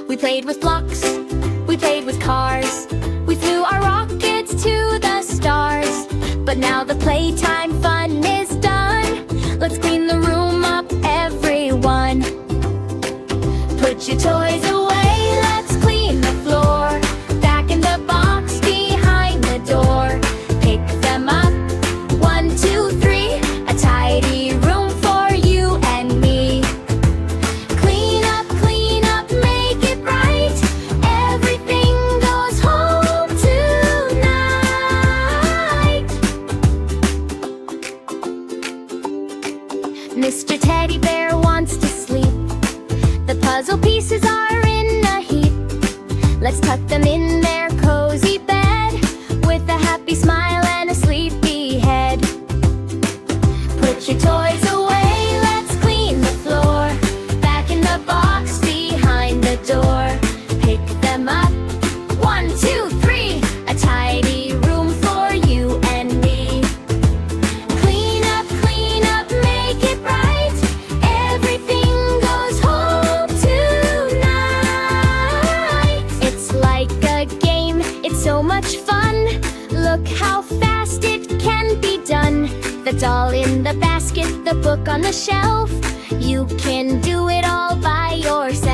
We played with blocks, we played with cars, we flew our rockets to the stars. But now the playtime fun is done. Let's clean the room up, everyone. Put your toys away, let's clean the floor. Back in the box behind the door. Pick them up, 1, 2, 3. A tidy room for you and me. Clean up, make it right. Everything goes home tonight. Mr. Teddy Bear wants to sleep. The puzzle pieces are in a heap. Let's tuck them in their cozy bed with a happy smile and a sleepy head. Put your toys away, let's clean the floor. Back in the box behind the door. Pick them up, 1, 2, 3. A tidy room for you and me. Clean up, make it right. Everything goes home tonight. It's like a game, it's so much fun. Look how fast it can be done. The doll in the basket, the book on the shelf. You can do it all by yourself.